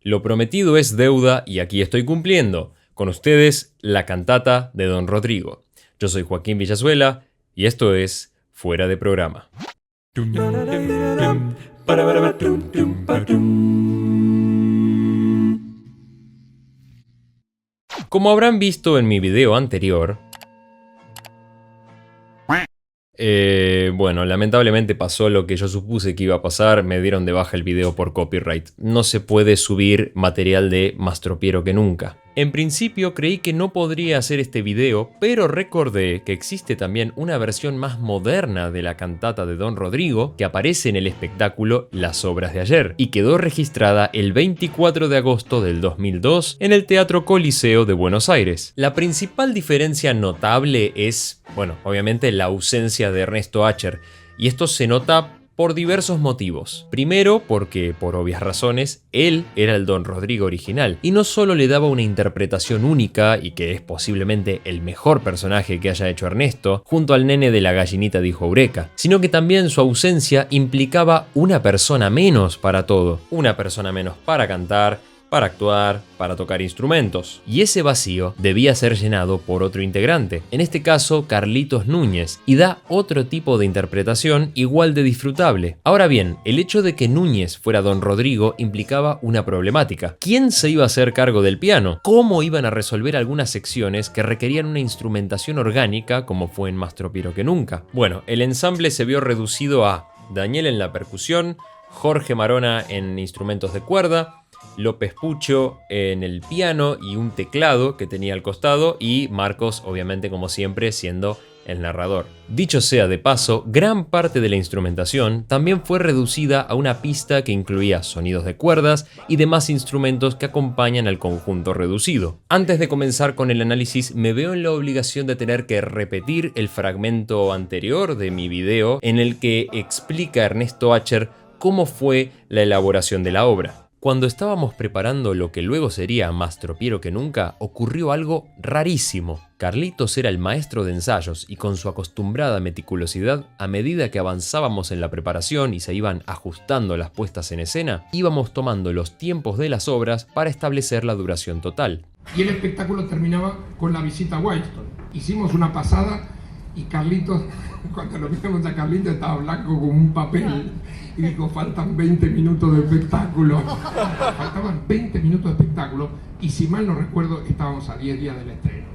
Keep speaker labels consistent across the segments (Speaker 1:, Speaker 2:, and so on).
Speaker 1: Lo prometido es deuda y aquí estoy cumpliendo. Con ustedes, la cantata de Don Rodrigo. Yo soy Joaquín Villazuela y esto es Fuera de Programa. Como habrán visto en mi video anterior, bueno, lamentablemente pasó lo que yo supuse que iba a pasar, me dieron de baja el video por copyright. No se puede subir material de Más tropiero que nunca. En principio creí que no podría hacer este video, pero recordé que existe también una versión más moderna de la cantata de Don Rodrigo que aparece en el espectáculo Las Obras de Ayer y quedó registrada el 24 de agosto del 2002 en el Teatro Coliseo de Buenos Aires. La principal diferencia notable es, bueno, obviamente la ausencia de Ernesto Acher, y esto se nota por diversos motivos. Primero, porque, por obvias razones, él era el Don Rodrigo original, y no solo le daba una interpretación única, y que es posiblemente el mejor personaje que haya hecho Ernesto, junto al nene de La Gallinita Dijo Eureka, sino que también su ausencia implicaba una persona menos para todo, una persona menos para cantar, para actuar, para tocar instrumentos. Y ese vacío debía ser llenado por otro integrante, en este caso Carlitos Núñez, y da otro tipo de interpretación igual de disfrutable. Ahora bien, el hecho de que Núñez fuera Don Rodrigo implicaba una problemática. ¿Quién se iba a hacer cargo del piano? ¿Cómo iban a resolver algunas secciones que requerían una instrumentación orgánica como fue en Más tropiero que nunca? Bueno, el ensamble se vio reducido a Daniel en la percusión, Jorge Marona en instrumentos de cuerda, López Pucho en el piano y un teclado que tenía al costado, y Marcos, obviamente como siempre, siendo el narrador. Dicho sea de paso, gran parte de la instrumentación también fue reducida a una pista que incluía sonidos de cuerdas y demás instrumentos que acompañan al conjunto reducido. Antes de comenzar con el análisis, me veo en la obligación de tener que repetir el fragmento anterior de mi video en el que explica Ernesto Acher cómo fue la elaboración de la obra. Cuando estábamos preparando lo que luego sería Más tropiero que nunca, ocurrió algo rarísimo. Carlitos era el maestro de ensayos y con su acostumbrada meticulosidad, a medida que avanzábamos en la preparación y se iban ajustando las puestas en escena, íbamos tomando los tiempos de las obras para establecer la duración total.
Speaker 2: Y el espectáculo terminaba con la visita a Whitestone. Hicimos una pasada y Carlitos, cuando lo vimos a Carlitos, estaba blanco como un papel. Y dijo, faltan 20 minutos de espectáculo. Faltaban 20 minutos de espectáculo y si mal no recuerdo estábamos a 10 días del estreno.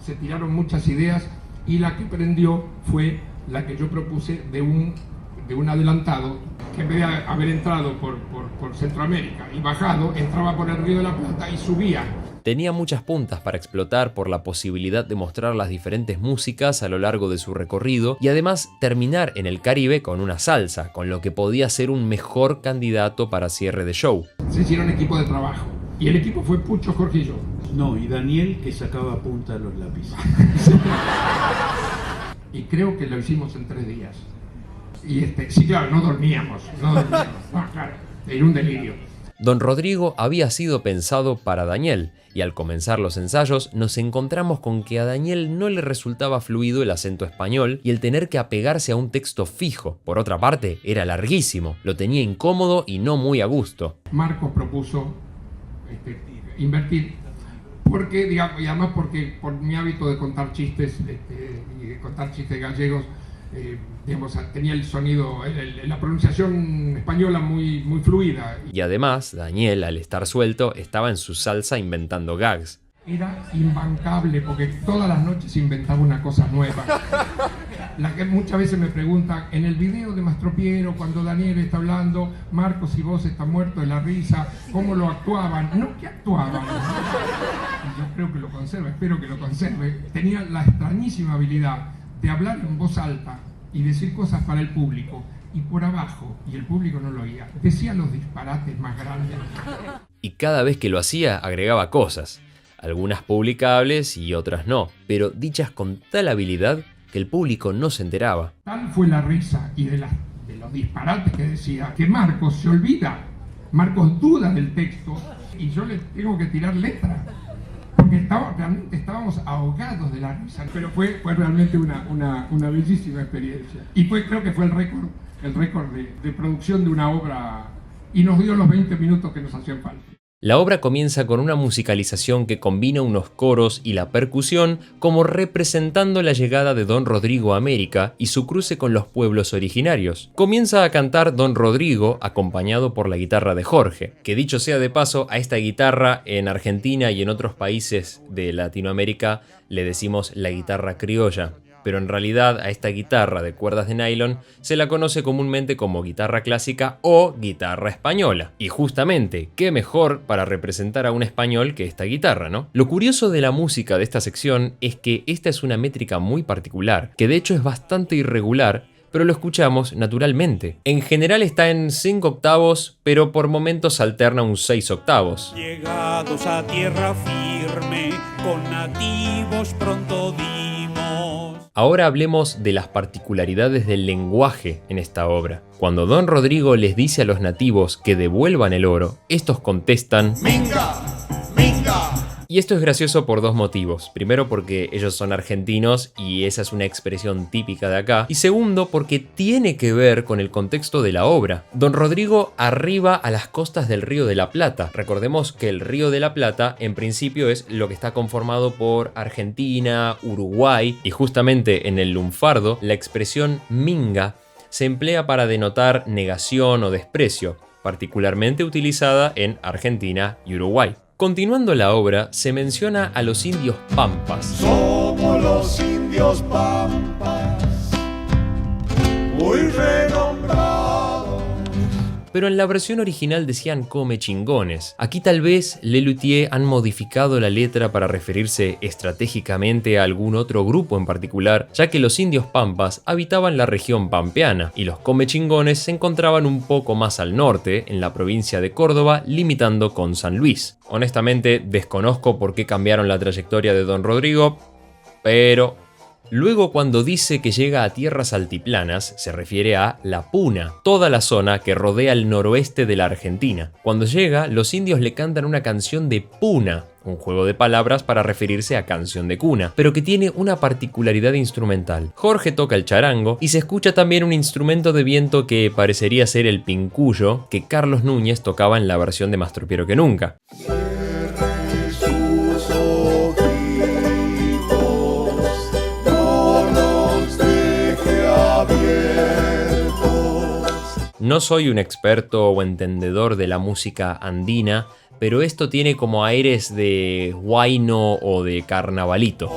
Speaker 2: Se tiraron muchas ideas y la que prendió fue la que yo propuse de un adelantado que en vez de haber entrado por Centroamérica y bajado, entraba por el Río de la Plata y subía.
Speaker 1: Tenía muchas puntas para explotar por la posibilidad de mostrar las diferentes músicas a lo largo de su recorrido y además terminar en el Caribe con una salsa, con lo que podía ser un mejor candidato para cierre de show.
Speaker 2: Se hicieron equipo de trabajo y el equipo fue Pucho, Jorge y yo.
Speaker 3: No, y Daniel que sacaba punta a los lápices.
Speaker 2: Y creo que lo hicimos en 3 días. Y sí, claro, no dormíamos. No, claro, era un delirio.
Speaker 1: Don Rodrigo había sido pensado para Daniel, y al comenzar los ensayos nos encontramos con que a Daniel no le resultaba fluido el acento español y el tener que apegarse a un texto fijo. Por otra parte, era larguísimo, lo tenía incómodo y no muy a gusto.
Speaker 2: Marcos propuso invertir, porque, digamos, y además porque por mi hábito de contar chistes y de contar chistes gallegos, digamos, tenía el sonido, la pronunciación española muy fluida.
Speaker 1: Y además, Daniel, al estar suelto, estaba en su salsa inventando gags.
Speaker 2: Era imbancable porque todas las noches inventaba una cosa nueva. La que muchas veces me preguntan, en el video de Más tropiero, cuando Daniel está hablando, Marcos y vos están muertos de la risa, ¿cómo lo actuaban? No, que actuaban. Y yo creo que lo conserva, espero que lo conserve. Tenía la extrañísima habilidad de hablar en voz alta y decir cosas para el público, y por abajo, y el público no lo oía, decía los disparates más grandes.
Speaker 1: Y cada vez que lo hacía, agregaba cosas, algunas publicables y otras no, pero dichas con tal habilidad que el público no se enteraba.
Speaker 2: Tal fue la risa y de los disparates que decía, que Marcos se olvida, Marcos duda del texto, y yo le tengo que tirar letra. Porque realmente estábamos ahogados de la risa, pero fue realmente una bellísima experiencia. Y creo que fue el récord de producción de una obra y nos dio los 20 minutos que nos hacían falta.
Speaker 1: La obra comienza con una musicalización que combina unos coros y la percusión como representando la llegada de Don Rodrigo a América y su cruce con los pueblos originarios. Comienza a cantar Don Rodrigo acompañado por la guitarra de Jorge, que dicho sea de paso, a esta guitarra en Argentina y en otros países de Latinoamérica le decimos la guitarra criolla. Pero en realidad a esta guitarra de cuerdas de nylon se la conoce comúnmente como guitarra clásica o guitarra española. Y justamente, ¿qué mejor para representar a un español que esta guitarra, no? Lo curioso de la música de esta sección es que esta es una métrica muy particular, que de hecho es bastante irregular, pero lo escuchamos naturalmente. En general está en 5 octavos, pero por momentos alterna un 6 octavos.
Speaker 4: Llegados a tierra firme, con nativos pronto dimos.
Speaker 1: Ahora hablemos de las particularidades del lenguaje en esta obra. Cuando Don Rodrigo les dice a los nativos que devuelvan el oro, estos contestan
Speaker 4: ¡Minga! ¡Minga!
Speaker 1: Y esto es gracioso por dos motivos. Primero porque ellos son argentinos y esa es una expresión típica de acá. Y segundo porque tiene que ver con el contexto de la obra. Don Rodrigo arriba a las costas del Río de la Plata. Recordemos que el Río de la Plata en principio es lo que está conformado por Argentina, Uruguay y justamente en el lunfardo la expresión minga se emplea para denotar negación o desprecio, particularmente utilizada en Argentina y Uruguay. Continuando la obra, se menciona a los indios pampas.
Speaker 4: Somos los indios pampas, muy renombrados.
Speaker 1: Pero en la versión original decían come chingones. Aquí tal vez Lelutier han modificado la letra para referirse estratégicamente a algún otro grupo en particular, ya que los indios pampas habitaban la región pampeana y los come chingones se encontraban un poco más al norte, en la provincia de Córdoba, limitando con San Luis. Honestamente, desconozco por qué cambiaron la trayectoria de Don Rodrigo, pero luego cuando dice que llega a tierras altiplanas, se refiere a la Puna, toda la zona que rodea el noroeste de la Argentina. Cuando llega, los indios le cantan una canción de puna, un juego de palabras para referirse a canción de cuna, pero que tiene una particularidad instrumental. Jorge toca el charango y se escucha también un instrumento de viento que parecería ser el pincuyo que Carlos Núñez tocaba en la versión de Más tropiero que nunca. No soy un experto o entendedor de la música andina, pero esto tiene como aires de huayno o de carnavalito.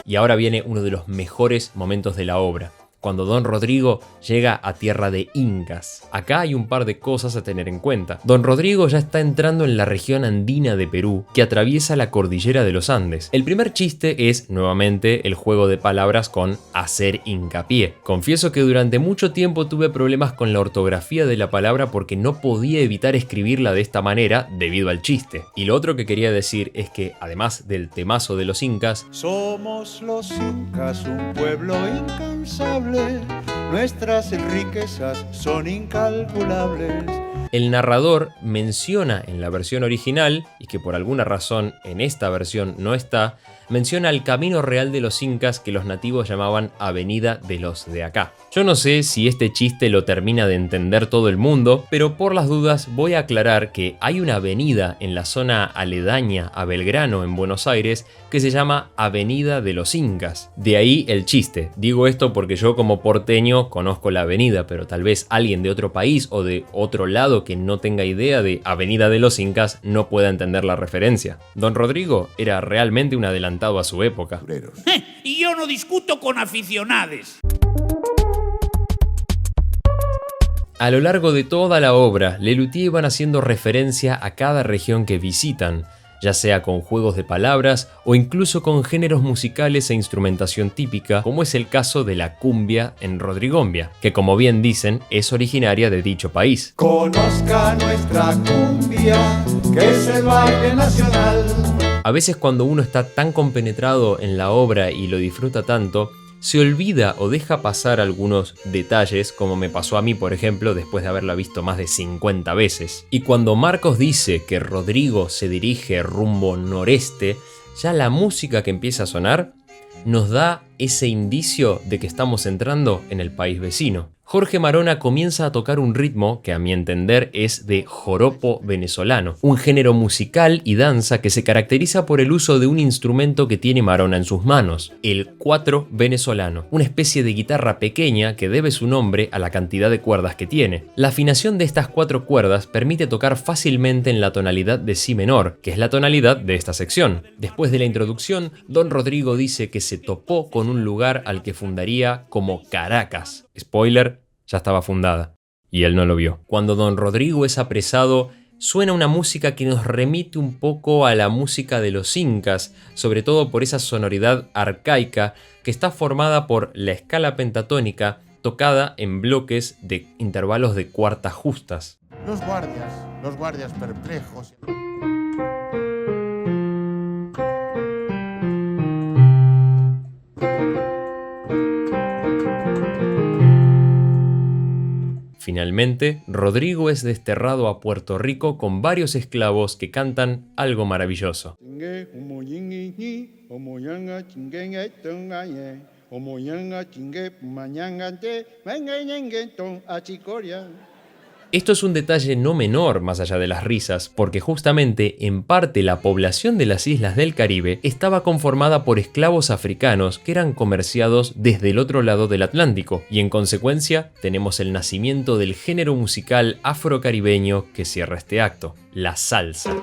Speaker 1: Y ahora viene uno de los mejores momentos de la obra, cuando Don Rodrigo llega a tierra de incas. Acá hay un par de cosas a tener en cuenta. Don Rodrigo ya está entrando en la región andina de Perú, que atraviesa la cordillera de los Andes. El primer chiste es, nuevamente, el juego de palabras con hacer hincapié. Confieso que durante mucho tiempo tuve problemas con la ortografía de la palabra porque no podía evitar escribirla de esta manera debido al chiste. Y lo otro que quería decir es que, además del temazo de los incas,
Speaker 4: Somos los incas, un pueblo incansable. Nuestras riquezas son incalculables.
Speaker 1: el narrador menciona en la versión original, y que por alguna razón en esta versión no está, menciona el camino real de los incas que los nativos llamaban Avenida de los de acá. Yo no sé si este chiste lo termina de entender todo el mundo, pero por las dudas voy a aclarar que hay una avenida en la zona aledaña a Belgrano en Buenos Aires que se llama Avenida de los Incas. De ahí el chiste. Digo esto porque yo como porteño conozco la avenida, pero tal vez alguien de otro país o de otro lado que no tenga idea de Avenida de los Incas no pueda entender la referencia. Don Rodrigo era realmente un adelantado a su época.
Speaker 5: Y yo no discuto con aficionados.
Speaker 1: A lo largo de toda la obra, Lelutier van haciendo referencia a cada región que visitan, ya sea con juegos de palabras o incluso con géneros musicales e instrumentación típica, como es el caso de la cumbia en Rodrigombia, que como bien dicen, es originaria de dicho país.
Speaker 4: Conozca nuestra cumbia, que es el baile nacional.
Speaker 1: A veces cuando uno está tan compenetrado en la obra y lo disfruta tanto, se olvida o deja pasar algunos detalles, como me pasó a mí, por ejemplo, después de haberla visto más de 50 veces. Y cuando Marcos dice que Rodrigo se dirige rumbo noreste, ya la música que empieza a sonar nos da ese indicio de que estamos entrando en el país vecino. Jorge Marona comienza a tocar un ritmo que a mi entender es de joropo venezolano, un género musical y danza que se caracteriza por el uso de un instrumento que tiene Marona en sus manos, el cuatro venezolano, una especie de guitarra pequeña que debe su nombre a la cantidad de cuerdas que tiene. La afinación de estas 4 cuerdas permite tocar fácilmente en la tonalidad de si menor, que es la tonalidad de esta sección. Después de la introducción, Don Rodrigo dice que se topó con un lugar al que fundaría como Caracas. Spoiler, ya estaba fundada. Y él no lo vio. Cuando Don Rodrigo es apresado, suena una música que nos remite un poco a la música de los incas, sobre todo por esa sonoridad arcaica que está formada por la escala pentatónica tocada en bloques de intervalos de cuartas justas.
Speaker 6: Los guardias perplejos.
Speaker 1: Finalmente, Rodrigo es desterrado a Puerto Rico con varios esclavos que cantan algo maravilloso. Esto es un detalle no menor más allá de las risas, porque justamente en parte la población de las islas del Caribe estaba conformada por esclavos africanos que eran comerciados desde el otro lado del Atlántico, y en consecuencia tenemos el nacimiento del género musical afrocaribeño que cierra este acto, la salsa.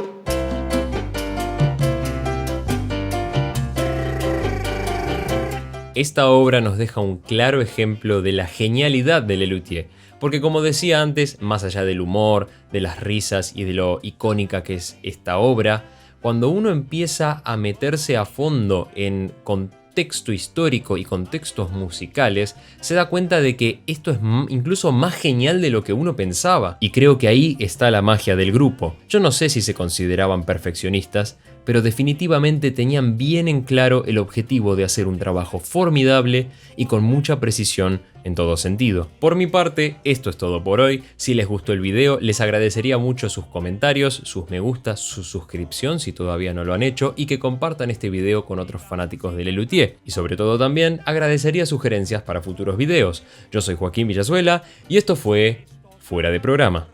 Speaker 1: Esta obra nos deja un claro ejemplo de la genialidad de Lelutier, porque como decía antes, más allá del humor, de las risas y de lo icónica que es esta obra, cuando uno empieza a meterse a fondo en contexto histórico y contextos musicales, se da cuenta de que esto es incluso más genial de lo que uno pensaba. Y creo que ahí está la magia del grupo. Yo no sé si se consideraban perfeccionistas, pero definitivamente tenían bien en claro el objetivo de hacer un trabajo formidable y con mucha precisión en todo sentido. Por mi parte, esto es todo por hoy. Si les gustó el video, les agradecería mucho sus comentarios, sus me gusta, su suscripción si todavía no lo han hecho y que compartan este video con otros fanáticos de Lelutier. Y sobre todo también agradecería sugerencias para futuros videos. Yo soy Joaquín Villazuela y esto fue Fuera de Programa.